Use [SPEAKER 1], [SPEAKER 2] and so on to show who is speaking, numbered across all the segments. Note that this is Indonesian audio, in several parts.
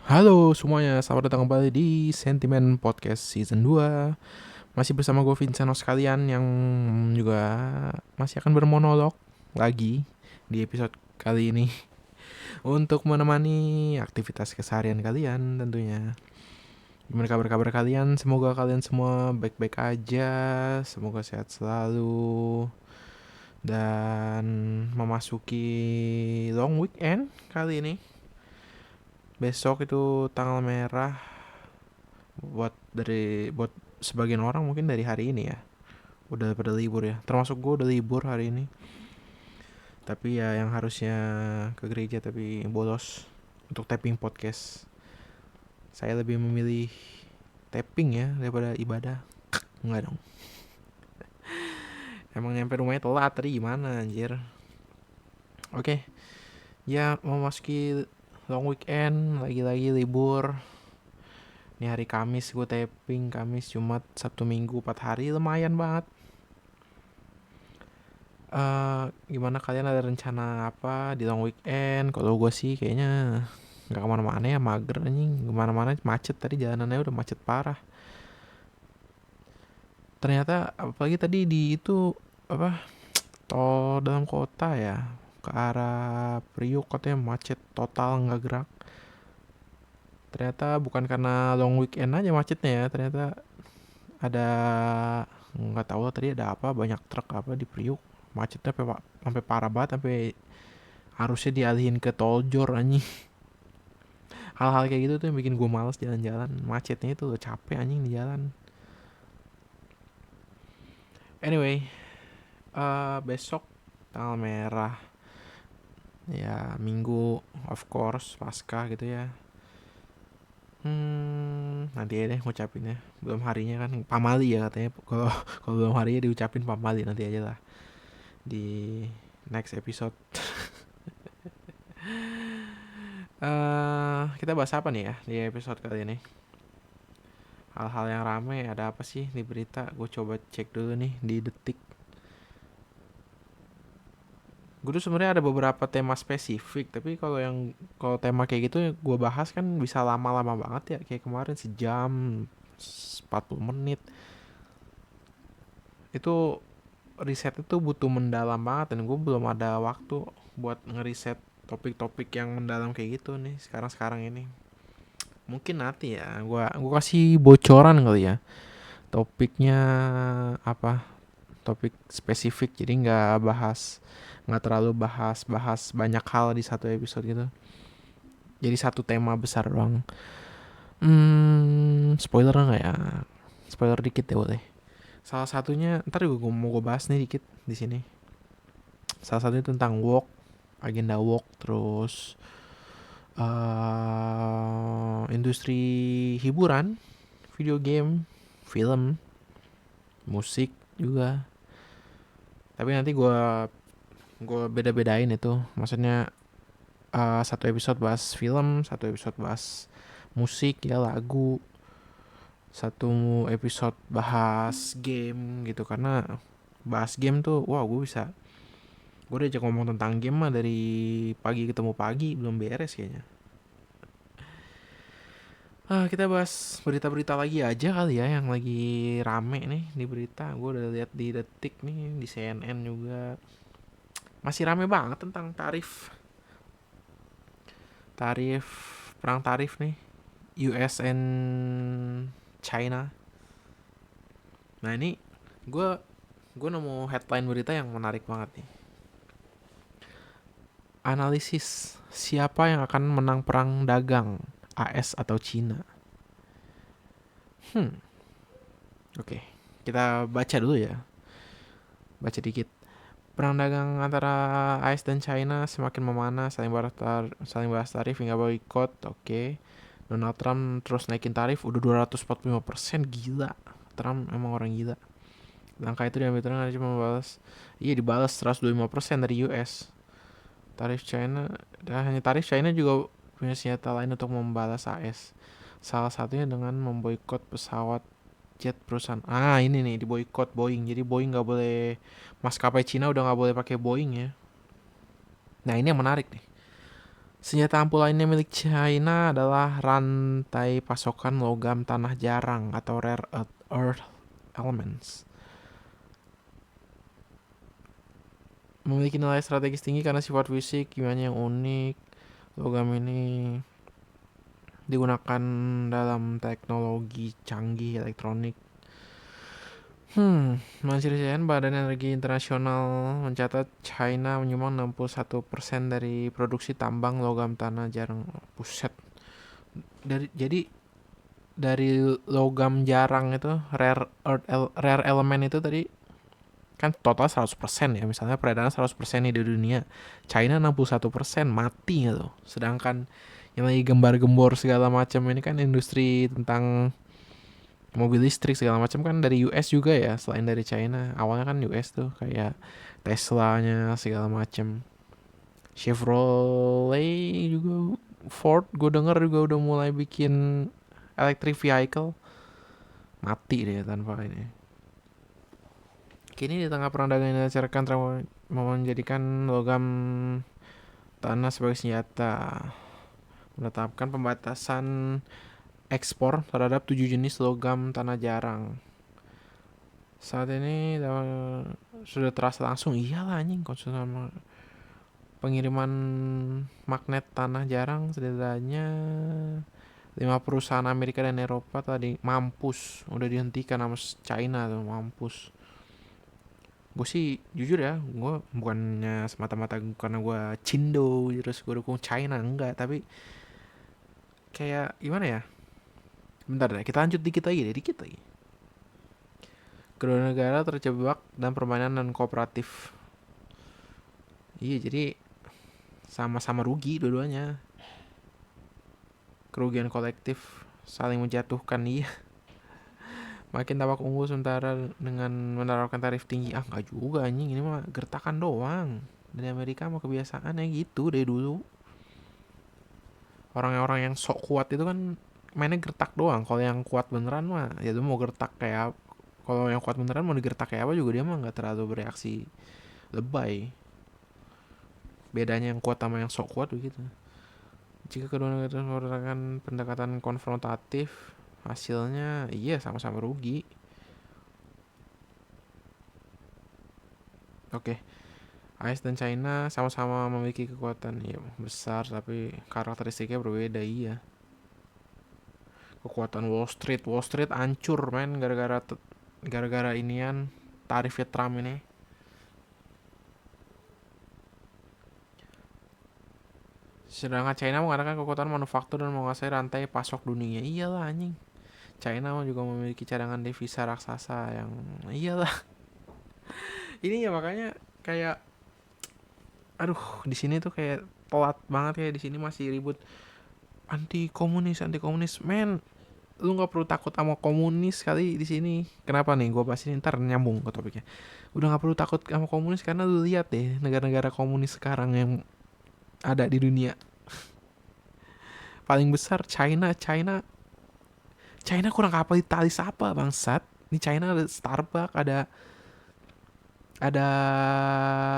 [SPEAKER 1] Halo semuanya, selamat datang kembali di Sentimen Podcast Season 2. Masih bersama gue Vincent sekalian yang juga masih akan bermonolog lagi di episode kali ini untuk menemani aktivitas keseharian kalian tentunya. Gimana kabar-kabar kalian? Semoga kalian semua baik-baik aja, semoga sehat selalu dan memasuki long weekend kali ini. Besok itu tanggal merah buat sebagian orang mungkin dari hari ini ya udah pada libur ya, termasuk gue udah libur hari ini, tapi ya yang harusnya ke gereja tapi bolos untuk tapping podcast. Saya lebih memilih tapping ya daripada ibadah. Enggak dong, emang nyampe rumahnya telat tadi gimana anjir. Oke, ya mau masuki long weekend, lagi-lagi libur. Ini hari Kamis gue tapping, Kamis, Jumat, Sabtu, Minggu, 4 hari lumayan banget. Gimana kalian ada rencana apa di long weekend? Kalau gue sih kayaknya nggak kemana-mana ya, mager anjing. Kemana-mana macet, tadi jalanannya udah macet parah. Ternyata apalagi tadi di itu apa, tol dalam kota ya, ke arah Priuk katanya macet total nggak gerak. Ternyata bukan karena long weekend aja macetnya ya, ternyata ada, nggak tahu lah tadi ada apa, banyak truk apa di Priuk, macetnya sampai parah banget, sampai harusnya dialihin ke tol Jor anjing. Hal-hal kayak gitu tuh yang bikin gue males jalan-jalan, macetnya itu udah capek anjing di jalan. Anyway, besok tanggal merah ya, minggu of course pasca gitu ya. Nanti aja deh ngucapinnya, belum harinya kan pamali ya katanya. Kalau kalau belum harinya diucapin pamali, nanti aja lah di next episode. Kita bahas apa nih ya di episode kali ini? Hal-hal yang rame ada apa sih di berita? Gue coba cek dulu nih di Detik. Gue tuh sebenarnya ada beberapa tema spesifik, tapi kalau tema kayak gitu gue bahas kan bisa lama-lama banget ya, kayak kemarin sejam 40 menit. Itu riset itu butuh mendalam banget, dan gue belum ada waktu buat ngeriset topik-topik yang mendalam kayak gitu nih sekarang-sekarang ini. Mungkin nanti ya gue kasih bocoran kali ya, topiknya apa, topik spesifik, jadi nggak terlalu bahas banyak hal di satu episode gitu, jadi satu tema besar doang. Spoiler nggak ya? Spoiler dikit ya boleh. Salah satunya ntar gue mau gue bahas nih dikit di sini. Salah satunya tentang work, agenda work, terus industri hiburan, video game, film, musik juga. Tapi nanti gue beda-bedain itu. Maksudnya satu episode bahas film, satu episode bahas musik ya, lagu, satu episode bahas game gitu. Karena bahas game tuh wah, gue udah ajak ngomong tentang game mah dari pagi ketemu pagi belum beres kayaknya. Kita bahas berita-berita lagi aja kali ya, yang lagi rame nih di berita. Gue udah lihat di Detik nih, di CNN juga masih rame banget tentang tarif tarif perang tarif nih, US and China. Nah ini gue gue nemu headline berita yang menarik banget nih. Analisis siapa yang akan menang perang dagang, AS atau China. Oke, kita baca dulu ya. Baca dikit. Perang dagang antara AS dan China semakin memanas, saling balas tarif hingga boikot. Oke. Donald Trump terus naikin tarif udah 245%, gila. Trump emang orang gila. Langkah itu diambil dengan cuma membalas. Iya, dibalas 125% dari US. Tarif China, dan hanya tarif China juga punya senjata lain untuk membalas AS. Salah satunya dengan memboikot pesawat jet perusahaan. Ini nih, diboikot Boeing. Jadi Boeing nggak boleh, maskapai Cina udah nggak boleh pakai Boeing ya. Nah ini yang menarik nih. Senjata ampuh lainnya milik China adalah rantai pasokan logam tanah jarang atau rare earth elements. Memiliki nilai strategis tinggi karena sifat fisik kimianya yang unik. Logam ini digunakan dalam teknologi canggih elektronik. Melansir CNN, Badan Energi Internasional mencatat China menyumbang 61% dari produksi tambang logam tanah jarang. Buset. Jadi dari logam jarang itu rare element itu tadi kan total 100% ya. Misalnya peredaran 100% nih di dunia. China 61% mati gitu. Sedangkan yang lagi gembar-gembor segala macam ini kan industri tentang mobil listrik segala macam kan dari US juga ya, selain dari China. Awalnya kan US tuh kayak Teslanya segala macam. Chevrolet juga, Ford gue denger juga udah mulai bikin electric vehicle. Mati deh tanpa ini. Kini di tengah perang dagang yang dilancarkan, Trump mau menjadikan logam tanah sebagai senjata, menetapkan pembatasan ekspor terhadap 7 jenis logam tanah jarang. Saat ini sudah terasa langsung, iyalah anjing, konsumen pengiriman magnet tanah jarang setidaknya 5 perusahaan Amerika dan Eropa tadi mampus, udah dihentikan sama China tuh, mampus. Gue sih jujur ya, gue bukannya semata-mata karena gue cindo terus gue dukung China, enggak, tapi kayak gimana ya, bentar deh, kita lanjut dikit lagi. Kedua negara terjebak dalam permainan non kooperatif. Iya, jadi sama-sama rugi dua-duanya. Kerugian kolektif saling menjatuhkan, iya. Makin tampak unggul sementara dengan menerapkan tarif tinggi. Ah, nggak juga anjing, ini mah gertakan doang. Dari Amerika mah kebiasaannya gitu dari dulu. Orang-orang yang sok kuat itu kan mainnya gertak doang. Kalau yang kuat beneran mah ya tuh mau gertak kayak, kalau yang kuat beneran mau digertak kayak apa juga dia mah nggak terlalu bereaksi lebay. Bedanya yang kuat sama yang sok kuat begitu. Jika kedua negara menggunakan pendekatan konfrontatif, hasilnya iya sama-sama rugi. Oke, AS dan China sama-sama memiliki kekuatan ya besar tapi karakteristiknya berbeda, iya. Kekuatan Wall Street hancur men gara-gara inian tarifnya Trump ini. Sedangkan China mengadakan kekuatan manufaktur dan menguasai rantai pasok dunia. Iyalah anjing. China juga memiliki cadangan devisa raksasa yang iyalah. Ini ya makanya kayak aduh, di sini tuh kayak telat banget ya, di sini masih ribut anti komunis men. Lu nggak perlu takut sama komunis kali di sini. Kenapa nih gue bahas ini, ntar nyambung ke topiknya. Udah nggak perlu takut sama komunis karena lu lihat deh negara-negara komunis sekarang yang ada di dunia. Paling besar China kurang kapitalis apa bangsat. Di China ada ada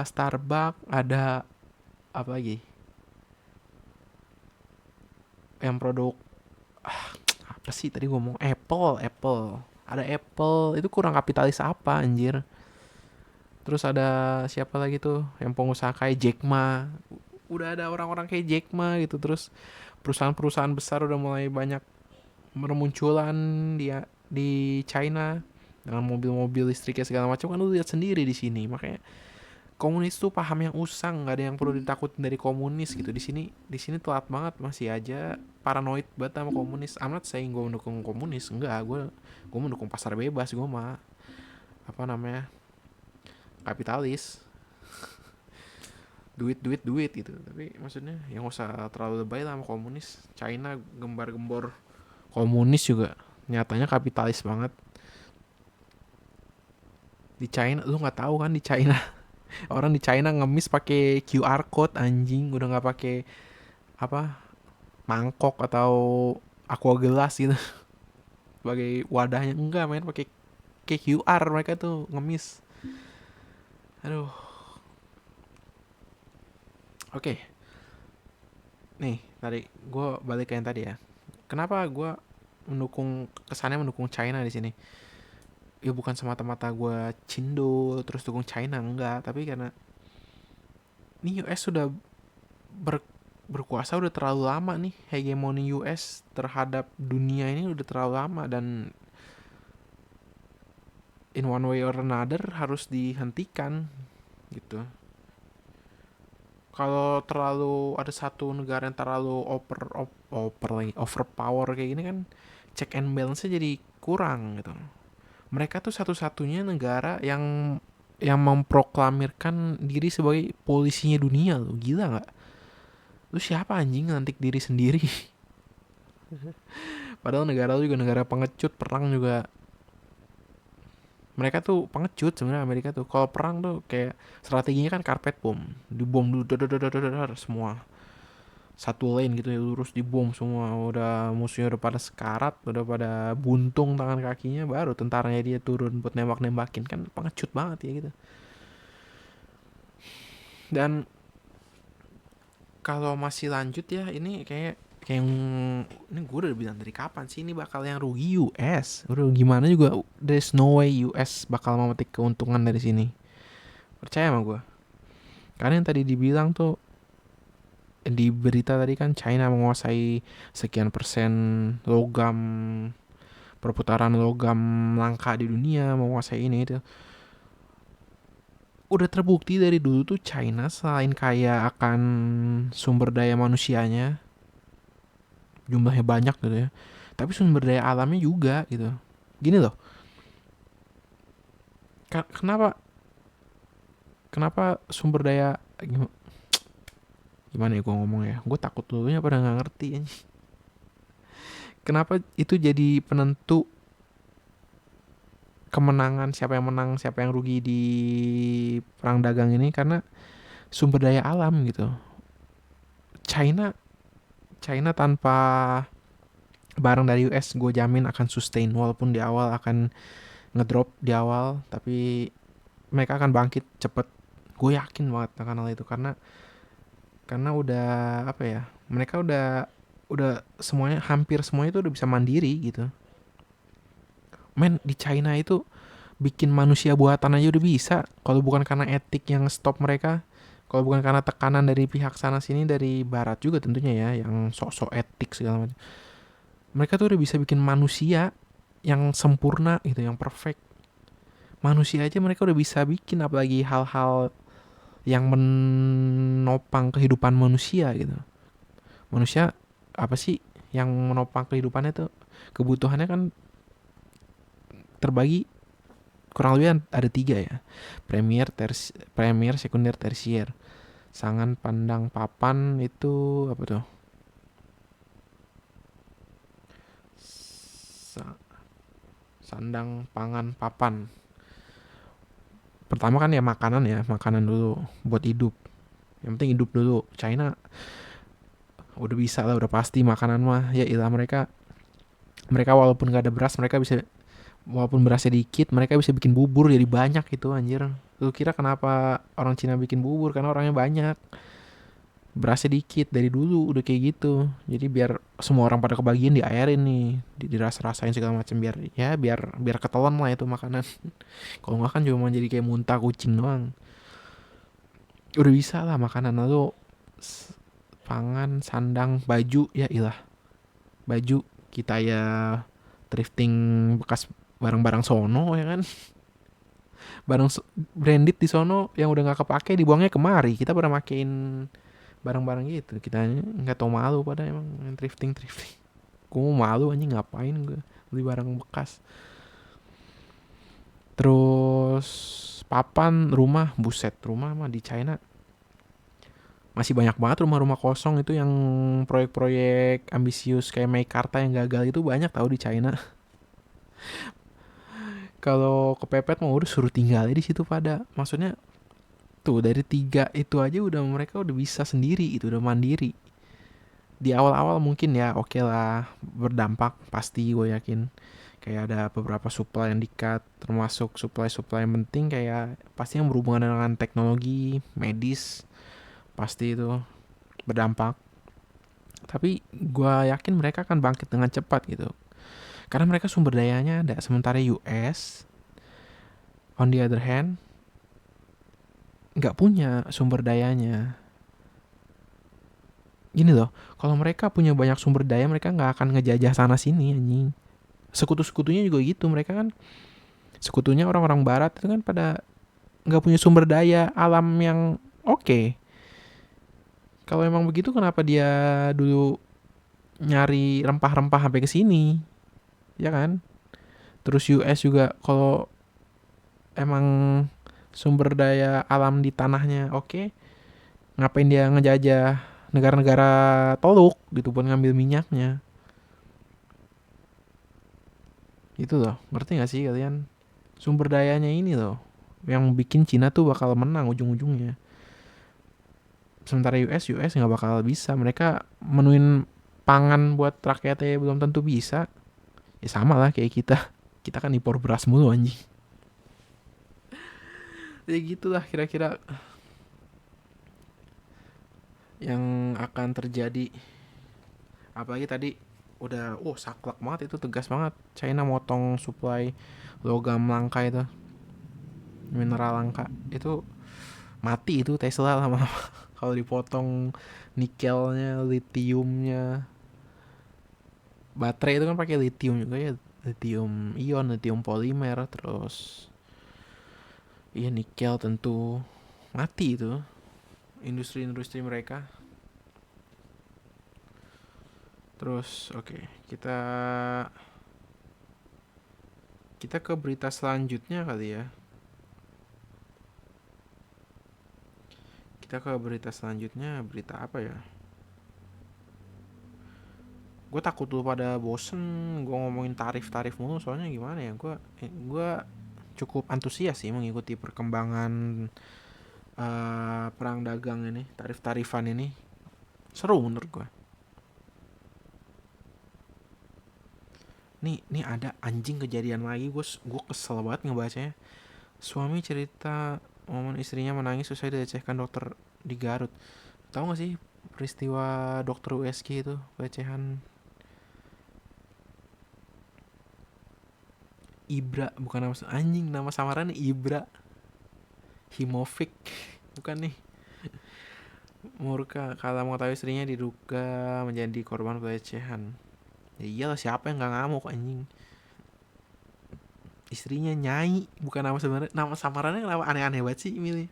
[SPEAKER 1] Starbucks, ada apa lagi? Yang produk apa sih tadi gue ngomong, Apple. Ada Apple, itu kurang kapitalis apa anjir. Terus ada siapa lagi tuh yang pengusaha kayak Jack Ma. Udah ada orang-orang kayak Jack Ma gitu. Terus perusahaan-perusahaan besar udah mulai banyak bermunculan di China dengan mobil-mobil listriknya segala macam, kan lu lihat sendiri di sini. Makanya komunis tuh paham yang usang, nggak ada yang perlu ditakutin dari komunis gitu. Di sini telat banget, masih aja paranoid banget sama komunis. Amat saya gue mendukung komunis, enggak, gue mendukung pasar bebas, gue mah apa namanya, kapitalis, duit gitu. Tapi maksudnya yang usah terlalu lebay lah sama komunis. China gembar-gembor komunis juga nyatanya kapitalis banget. Di China lu nggak tahu kan, di China orang di China ngemis pakai QR code anjing, udah nggak pakai apa, mangkok atau aqua gelas gitu sebagai wadahnya, enggak main pakai QR, mereka tuh ngemis. Aduh. Oke, nih tadi gue balik ke yang tadi ya. Kenapa gue kesannya mendukung China di sini? Ya bukan semata-mata gue cindo terus dukung China, enggak, tapi karena ini US sudah ber, berkuasa udah terlalu lama nih. Hegemoni US terhadap dunia ini udah terlalu lama, dan in one way or another harus dihentikan gitu. Kalau terlalu ada satu negara yang terlalu overpower kayak gini kan, check and balance-nya jadi kurang gitu. Mereka tuh satu-satunya negara yang memproklamirkan diri sebagai polisinya dunia loh. Gila nggak? Lu siapa anjing ngantik diri sendiri? Padahal negara lu juga negara pengecut, perang juga. Mereka tuh pengecut sebenarnya Amerika tuh. Kalau perang tuh kayak strateginya kan karpet bomb. Dibom dulu semua. Satu lane gitu ya, lurus dibom semua. Udah musuhnya udah pada sekarat, udah pada buntung tangan kakinya, baru tentaranya dia turun buat nembak-nembakin. Kan pengecut banget ya gitu. Dan kalau masih lanjut ya, ini kayak ini gue udah bilang dari kapan sih ini bakal yang rugi US. Udah gimana juga there's no way US bakal memetik keuntungan dari sini. Percaya sama gue. Karena yang tadi dibilang tuh di berita tadi kan, China menguasai sekian persen logam, perputaran logam langka di dunia, menguasai ini itu. Udah terbukti dari dulu tuh China selain kaya akan sumber daya manusianya, jumlahnya banyak gitu ya, tapi sumber daya alamnya juga gitu. Gini loh, kenapa kenapa sumber daya, gimana ya gue ngomong ya, gue takut dulunya pada nggak ngerti. Kenapa itu jadi penentu kemenangan, siapa yang menang siapa yang rugi di perang dagang ini? Karena sumber daya alam gitu. China China tanpa barang dari US gue jamin akan sustain, walaupun di awal akan ngedrop di awal, tapi mereka akan bangkit cepet. Gue yakin banget akan hal itu, karena udah apa ya, mereka udah semuanya, hampir semuanya itu udah bisa mandiri gitu. Men, di China itu bikin manusia buatan aja udah bisa. Kalau bukan karena etik yang stop mereka, kalau bukan karena tekanan dari pihak sana sini, dari barat juga tentunya ya, yang sok-sok etik segala macam, mereka tuh udah bisa bikin manusia yang sempurna gitu, yang perfect. Manusia aja mereka udah bisa bikin, apalagi hal-hal yang menopang kehidupan manusia gitu. Manusia apa sih yang menopang kehidupannya tuh, kebutuhannya kan terbagi kurang lebih ada tiga ya: premier, sekunder, tersier. Sangan, pandang, papan itu apa tuh? Sandang, pangan, papan. Pertama kan ya makanan dulu buat hidup. Yang penting hidup dulu. China udah bisa lah, udah pasti makanan mah. Ya ilah, mereka walaupun gak ada beras, mereka bisa, walaupun berasnya dikit, mereka bisa bikin bubur jadi banyak gitu anjir. Lu kira kenapa orang Cina bikin bubur? Karena orangnya banyak, berasnya dikit, dari dulu udah kayak gitu. Jadi biar semua orang pada kebagian diairin nih, dirasa-rasain segala macam, biar ya biar ketelan lah itu makanan. Kalau nggak kan cuma jadi kayak muntah kucing doang. Udah bisa lah makanan. Lalu pangan, sandang, baju, ya ilah, baju kita ya thrifting bekas barang-barang sono ya kan. Barang branded di sono yang udah nggak kepake dibuangnya kemari, kita pada makein barang-barang gitu. Kita nggak tau malu pada emang thrifting. Gue mau malu anjing, ngapain gue beli barang bekas. Terus papan, rumah, buset, rumah mah di China masih banyak banget rumah-rumah kosong itu, yang proyek-proyek ambisius kayak Meikarta yang gagal itu banyak tahu di China. Kalau kepepet mau udah suruh tinggal di situ pada. Maksudnya tuh dari tiga itu aja udah, mereka udah bisa sendiri, itu udah mandiri. Di awal-awal mungkin ya oke lah, berdampak pasti gue yakin. Kayak ada beberapa supply yang di-cut, termasuk supply-supply yang penting kayak pasti yang berhubungan dengan teknologi, medis, pasti itu berdampak. Tapi gue yakin mereka akan bangkit dengan cepat gitu. Karena mereka sumber dayanya ada. Sementara US, on the other hand, nggak punya sumber dayanya. Gini loh, kalau mereka punya banyak sumber daya, mereka nggak akan ngejajah sana sini anjing. Sekutu-sekutunya juga gitu, mereka kan sekutunya orang-orang barat itu kan pada nggak punya sumber daya alam yang oke. Kalau emang begitu kenapa dia dulu nyari rempah-rempah sampai ke sini, ya kan? Terus US juga kalau emang sumber daya alam di tanahnya oke, ngapain dia ngejajah negara-negara Teluk gitu buat ngambil minyaknya? Itu loh, ngerti gak sih kalian? Sumber dayanya ini loh yang bikin Cina tuh bakal menang ujung-ujungnya. Sementara US nggak bakal bisa. Mereka menuin pangan buat rakyatnya belum tentu bisa. Ya sama lah kayak kita. Kita kan impor beras mulu anjing. Ya gitulah kira-kira yang akan terjadi. Apalagi tadi udah saklek banget, itu tegas banget. China motong supply logam langka itu, mineral langka. Itu mati itu Tesla lama kalau dipotong nikelnya, litiumnya. Baterai itu kan pakai litium juga ya, litium ion, litium polimer, terus iya nikel tentu mati itu industri-industri mereka. Terus oke, kita kita ke berita selanjutnya kali ya. Kita ke berita selanjutnya, berita apa ya? Gue takut lu pada bosen gue ngomongin tarif-tarif mulu, soalnya gimana ya, gue cukup antusias sih mengikuti perkembangan perang dagang ini, tarif-tarifan ini seru menurut gue. Nih ada anjing kejadian lagi, gue kesel banget ngebacanya. Suami cerita momen istrinya menangis usai dilecehkan dokter di Garut. Tahu gak sih peristiwa dokter USG itu, pelecehan? Ibra, bukan nama anjing, nama samarannya Ibra. Himovic bukan nih. Murka kalau mengetahui istrinya diduga menjadi korban pelecehan. Ya iyalah, siapa yang nggak ngamuk anjing. Istrinya Nyai, bukan nama sebenarnya. Nama samarannya kenapa aneh-aneh banget sih milih.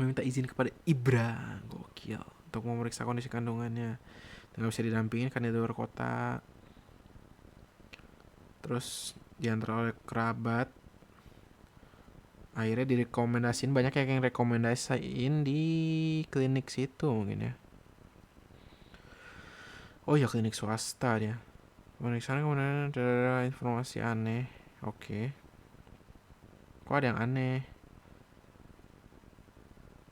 [SPEAKER 1] Meminta izin kepada Ibra, gokil, untuk memeriksa kondisi kandungannya. Nggak bisa didampingin kan di luar kota. Terus diantar oleh kerabat. Akhirnya direkomendasiin, banyak yang rekomendasiin di klinik situ mungkin ya. Oh ya, klinik swasta dia. Pemeriksaan kemudian ada informasi aneh. Oke. Kok ada yang aneh?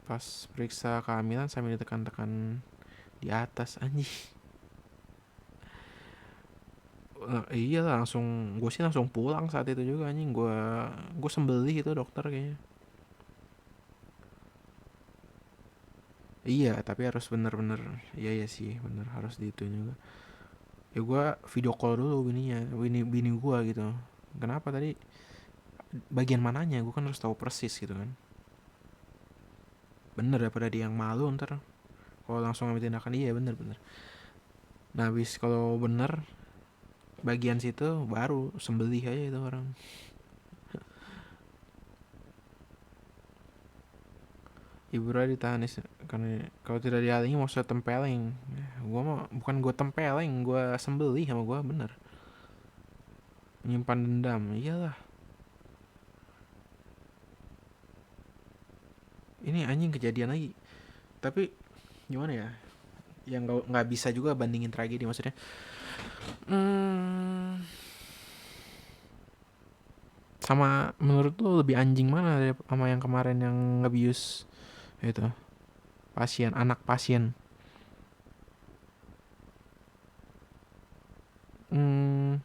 [SPEAKER 1] Pas periksa kehamilan sambil ditekan-tekan di atas anjing. Iya lah, gue sih langsung pulang saat itu juga anjing. Gue sembelih itu dokter kayaknya. Iya, tapi harus bener-bener. Iya iya sih, bener harus di itu juga. Ya gue video call dulu bininya, bini gue gitu. Kenapa tadi? Bagian mananya? Gue kan harus tahu persis gitu kan. Bener, daripada dia yang malu ntar kalau langsung ambil tindakan. Iya bener bener. Nah habis kalau bener bagian situ baru sembelih aja itu orang. Ibra ditahan karena kalau tidak dihalangi mau saya tempeleng. Gue mah bukan gue tempeleng, gue sembelih sama gue bener. Menyimpan dendam, iyalah. Ini anjing kejadian lagi. Tapi gimana ya? Yang nggak bisa juga bandingin tragedi maksudnya. Hmm, sama menurut lu lebih anjing mana dari sama yang kemarin yang ngebius itu pasien, anak pasien? Hmm,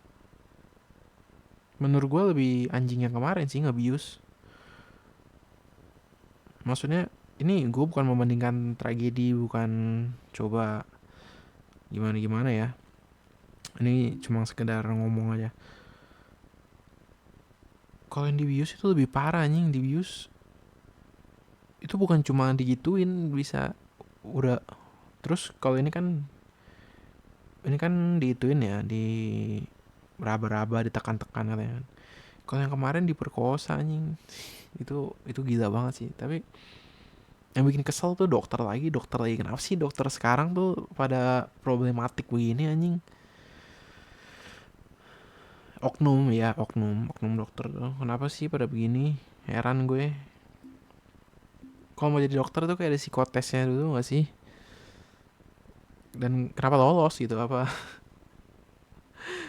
[SPEAKER 1] menurut gue lebih anjing yang kemarin sih ngebius. Maksudnya ini gue bukan membandingkan tragedi, bukan coba gimana ya, ini cuma sekedar ngomong aja. Kalau yang dibius itu lebih parah anjing. Dibius itu bukan cuma digituin bisa udah. Terus kalau ini kan diituin ya, di raba-raba, ditekan-tekan katanya kan. Kalau yang kemarin diperkosa anjing. Itu gila banget sih. Tapi yang bikin kesel tuh dokter lagi. Kenapa sih dokter sekarang tuh pada problematik begini anjing? Oknum dokter tuh kenapa sih pada begini? Heran gue. Kalau mau jadi dokter tuh kayak ada psikotesnya dulu gak sih? Dan kenapa lolos gitu? Apa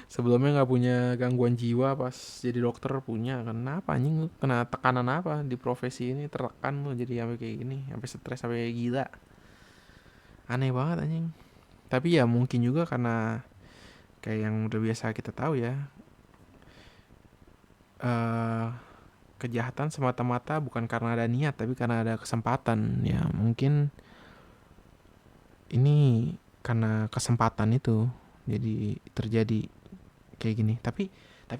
[SPEAKER 1] sebelumnya nggak punya gangguan jiwa, pas jadi dokter punya? Kenapa anjing? Kena tekanan apa di profesi ini? Tertekan lo jadi sampai kayak gini, sampai stres, sampai kayak gila. Aneh banget anjing. Tapi ya mungkin juga karena kayak yang udah biasa kita tahu ya, eh kejahatan semata-mata bukan karena ada niat, tapi karena ada kesempatan. Ya mungkin ini karena kesempatan itu jadi terjadi kayak gini. Tapi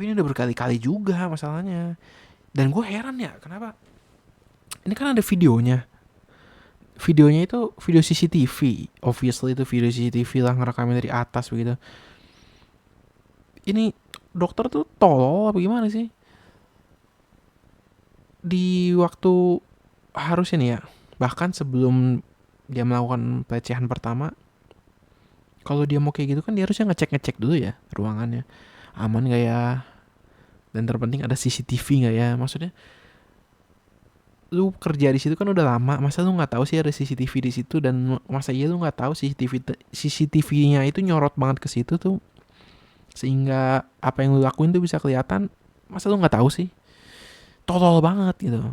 [SPEAKER 1] ini udah berkali-kali juga masalahnya. Dan gue heran ya, kenapa ini kan ada videonya itu video CCTV, obviously itu video CCTV lah, ngerekamnya dari atas begitu. Ini dokter tuh tolol apa gimana sih? Di waktu harusnya nih ya, bahkan sebelum dia melakukan pelecehan pertama, kalau dia mau kayak gitu kan dia harusnya ngecek dulu ya ruangannya, aman gak ya, dan terpenting ada CCTV nggak ya. Maksudnya lu kerja di situ kan udah lama, masa lu nggak tahu sih ada CCTV di situ? Dan masa iya lu nggak tahu CCTV-nya itu nyorot banget ke situ tuh, sehingga apa yang lu lakuin tuh bisa kelihatan? Masa lu nggak tahu sih? Tolol banget gitu.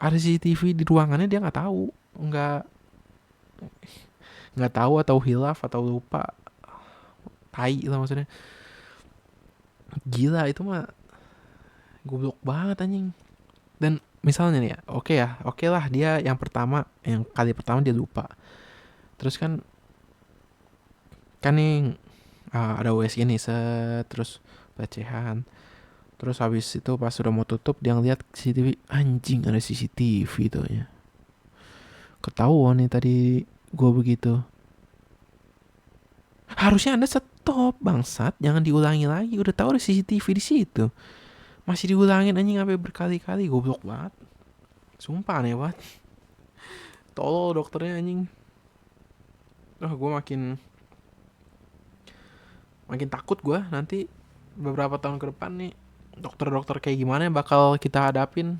[SPEAKER 1] Ada CCTV di ruangannya, dia nggak tahu, nggak nggak tahu atau hilaf atau lupa, tai lah maksudnya. Gila itu mah goblok banget anjing. Dan misalnya nih oke lah dia yang kali pertama dia lupa. Terus kan nih, ada USG nih terus pelecehan. Terus habis itu pas udah mau tutup dia ngeliat CCTV, anjing ada CCTV tuh ya. Ketahuan nih tadi gue begitu. Harusnya Anda stop bangsat, jangan diulangi lagi. Udah tahu ada CCTV di situ, masih diulangin anjing sampai berkali-kali, goblok banget. Sumpah aneh banget. Tolol dokternya anjing. Gue makin takut gue nanti beberapa tahun ke depan nih, dokter-dokter kayak gimana yang bakal kita hadapin.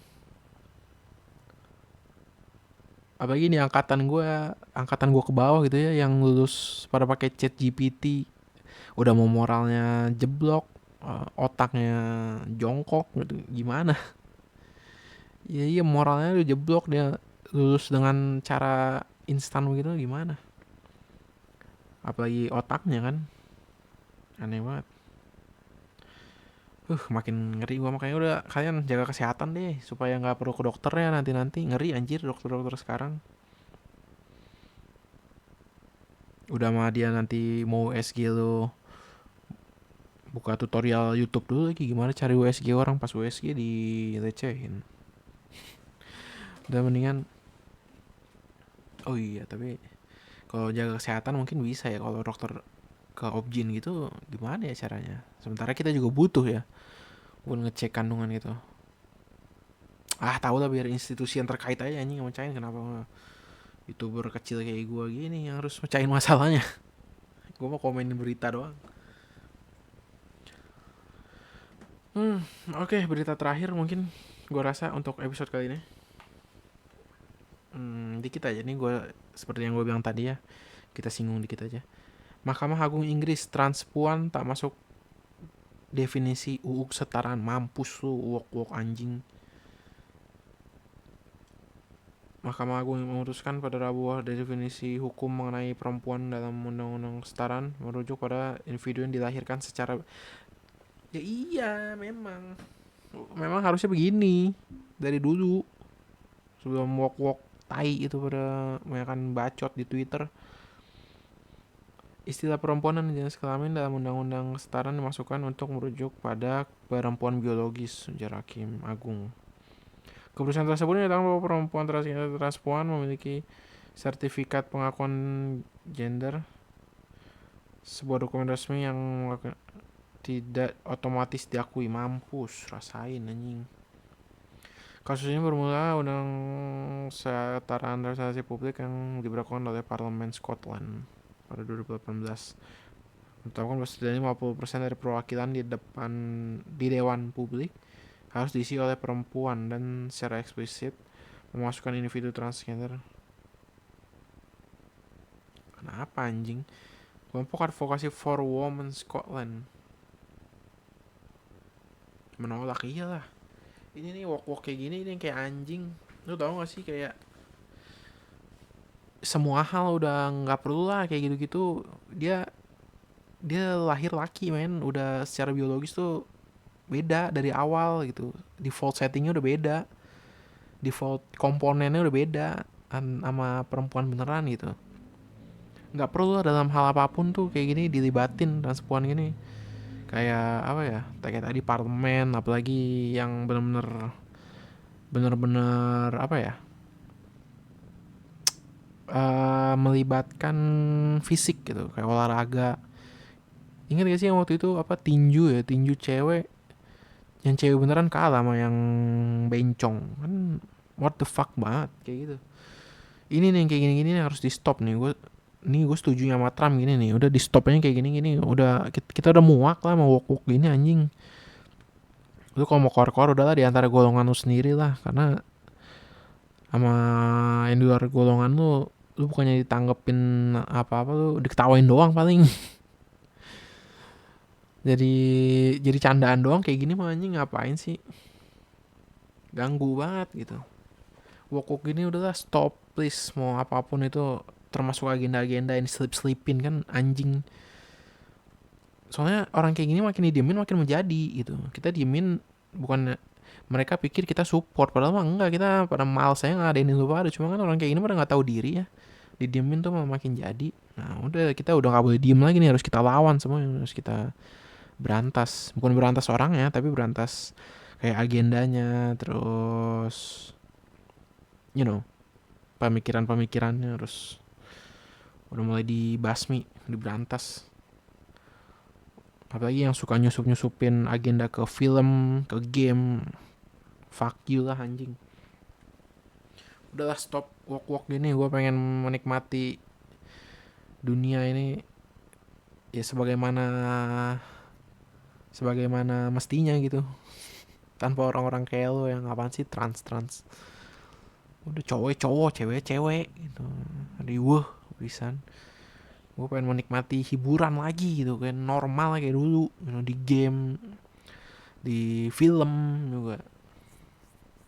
[SPEAKER 1] Apalagi nih angkatan gue ke bawah gitu ya, yang lulus pada pakai chat GPT, udah mau moralnya jeblok, otaknya jongkok gitu, gimana? Ya iya, moralnya udah jeblok, dia lulus dengan cara instan begitu, gimana? Apalagi otaknya kan, aneh banget. Makin ngeri gua, makanya udah kalian jaga kesehatan deh supaya nggak perlu ke dokter ya nanti ngeri anjir dokter-dokter sekarang. Udah mah dia nanti mau USG lo buka tutorial YouTube dulu lagi gimana cari USG orang, pas USG dilecehin. Udah mendingan. Oh iya, tapi kalau jaga kesehatan mungkin bisa ya kalau dokter ke objin gitu, gimana ya caranya? Sementara kita juga butuh ya buat ngecek kandungan gitu. Tahu lah, biar institusi yang terkait aja anjing yang mecahin. Kenapa YouTuber kecil kayak gue gini yang harus mecahin masalahnya? Gue mau komenin berita doang. Oke, berita terakhir mungkin gue rasa untuk episode kali ini. Dikit aja nih, gue seperti yang gue bilang tadi ya, kita singgung dikit aja. Mahkamah Agung Inggris, transpuan tak masuk definisi UU kesetaraan. Mampus lu, wok anjing. Mahkamah Agung memutuskan pada Rabu bahwa definisi hukum mengenai perempuan dalam Undang-Undang Kesetaraan merujuk pada individu yang dilahirkan secara. Ya iya, memang harusnya begini. dari dulu sebelum wok tai itu pada banyakan bacot di Twitter. Istilah perempuan dan jenis kelamin dalam undang-undang kesetaraan dimasukkan untuk merujuk pada perempuan biologis, ujar Hakim Agung. Keputusan tersebut menyatakan bahwa perempuan transpuan memiliki sertifikat pengakuan gender, sebuah dokumen resmi yang tidak otomatis diakui. Mampus, rasain anjing. Kasus ini bermula undang kesetaraan representasi publik yang diberlakukan oleh Parlemen Scotland pada 2018. Menetapkan bahwa setidaknya 50% dari perwakilan di dewan publik harus diisi oleh perempuan dan secara eksplisit memasukkan individu transgender. Kenapa anjing? Kelompok advokasi for women Scotland menolak. Iyalah, ini nih wok kayak gini ini kayak anjing. Lu tau gak sih kayak semua hal udah nggak perlu lah kayak gitu-gitu. Dia lahir laki men, udah secara biologis tuh beda dari awal gitu. Default settingnya udah beda, default komponennya udah beda sama perempuan beneran gitu. Nggak perlu lah dalam hal apapun tuh kayak gini dilibatin transpuan gini. Kayak apa ya, kayak tadi parlemen, apalagi yang bener-bener apa ya, melibatkan fisik gitu, kayak olahraga. Ingat gak sih yang waktu itu apa, tinju cewek, yang cewek beneran kalah sama yang bencong kan. What the fuck banget kayak gitu. Ini nih kayak gini-gini harus di stop nih. Gue setuju sama Trump gini nih, udah di stopnya kayak gini-gini. Udah kita udah muak lah mau wok gini anjing. Lu kalau mau kor udahlah di antara golongan lu sendiri lah, karena sama yang di luar golongan lu bukannya ditanggepin apa-apa, lu diketawain doang paling. jadi candaan doang kayak gini mah anjing, ngapain sih, ganggu banget gitu. Wok gini udahlah stop please. Mau apapun itu termasuk agenda-agenda yang selipin kan anjing. Soalnya orang kayak gini makin didiemin makin menjadi gitu. Kita diemin bukan mereka pikir kita support, padahal mah enggak, kita pada males saya ngadain itu pada. Cuma kan orang kayak gini pada nggak tahu diri ya, didiemin tuh makin jadi. Nah udah, kita udah nggak boleh diem lagi nih, harus kita lawan semua, harus kita berantas. Bukan berantas orangnya, tapi berantas kayak agendanya, terus you know pemikirannya harus udah mulai dibasmi, diberantas. Apalagi yang suka nyusup-nyusupin agenda ke film, ke game, fuck you lah anjing. Udahlah stop wok gini. Gue pengen menikmati dunia ini ya sebagaimana mestinya gitu, tanpa orang-orang kayak lo yang apaan sih trans. Udah cowok cewek gitu, riweuh pisan. Gue pengen menikmati hiburan lagi gitu, kayak normal kayak dulu gitu, di game, di film juga.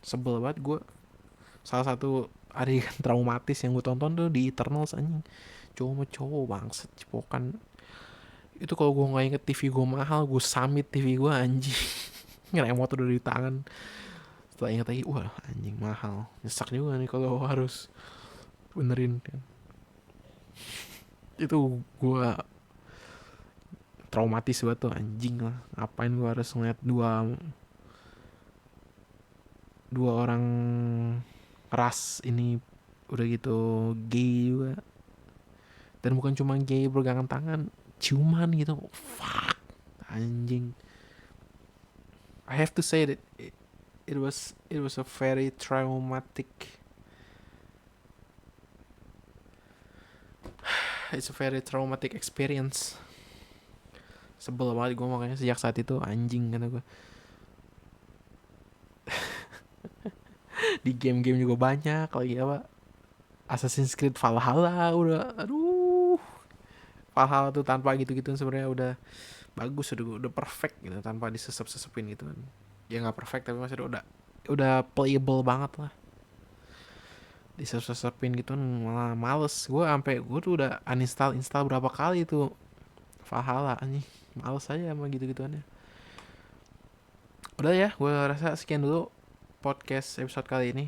[SPEAKER 1] Sebel banget gue. Salah satu adegan traumatis yang gue tonton tuh di Eternals anjing. Cowok sama cowok bangset cipokan. Itu kalau gue nggak inget TV gue mahal, gue summit TV gue anjing. Ngeremote udah di tangan. Setelah inget lagi, wah anjing mahal. Nyesek juga nih kalau harus benerin kan. Itu gue traumatis banget tuh anjing lah. Ngapain gue harus ngeliat dua orang ras ini udah gitu gay juga. Dan bukan cuma gay bergangan tangan, ciuman gitu. Fuck anjing. I have to say that it was a very traumatic, it's a very traumatic experience. Sebel banget gue makanya sejak saat itu anjing kata gue. Di game-game juga banyak lagi apa, Assassin's Creed Valhalla udah aduh. Valhalla tuh tanpa gitu-gitu sebenarnya udah bagus, udah perfect gitu tanpa disesep-sesepin gitu kan. Ya nggak perfect tapi masih udah playable banget lah. Disesep-sesepin gitu kan malah males. Gue tuh udah install berapa kali tuh Valhalla nih. Males aja sama gitu-gituannya. Udah ya, gue rasa sekian dulu podcast episode kali ini.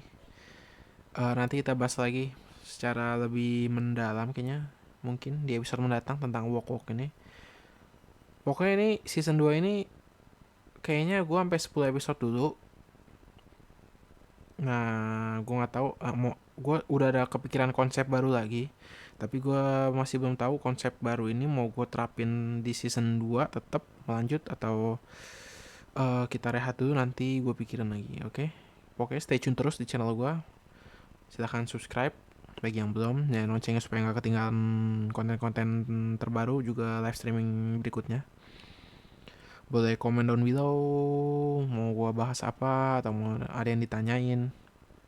[SPEAKER 1] Nanti kita bahas lagi secara lebih mendalam kayaknya, mungkin di episode mendatang tentang Wok ini. Pokoknya ini season 2 ini kayaknya gue sampai 10 episode dulu. Nah, gue nggak tahu, gue udah ada kepikiran konsep baru lagi, tapi gue masih belum tahu konsep baru ini mau gue terapin di season 2 tetap melanjut atau kita rehat dulu, nanti gue pikirin lagi. Oke. Pokoknya stay tune terus di channel gue. Silahkan subscribe bagi yang belum, dan loncengnya supaya nggak ketinggalan konten-konten terbaru juga live streaming berikutnya. Boleh komen down below mau gue bahas apa atau mau ada yang ditanyain,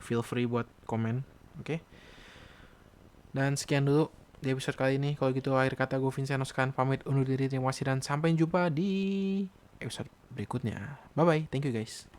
[SPEAKER 1] feel free buat komen. Oke. Dan sekian dulu di episode kali ini. Kalau gitu akhir kata gue Vincent Oskan pamit undur diri. Terima kasih dan sampai jumpa di episode berikutnya. Bye bye. Thank you guys.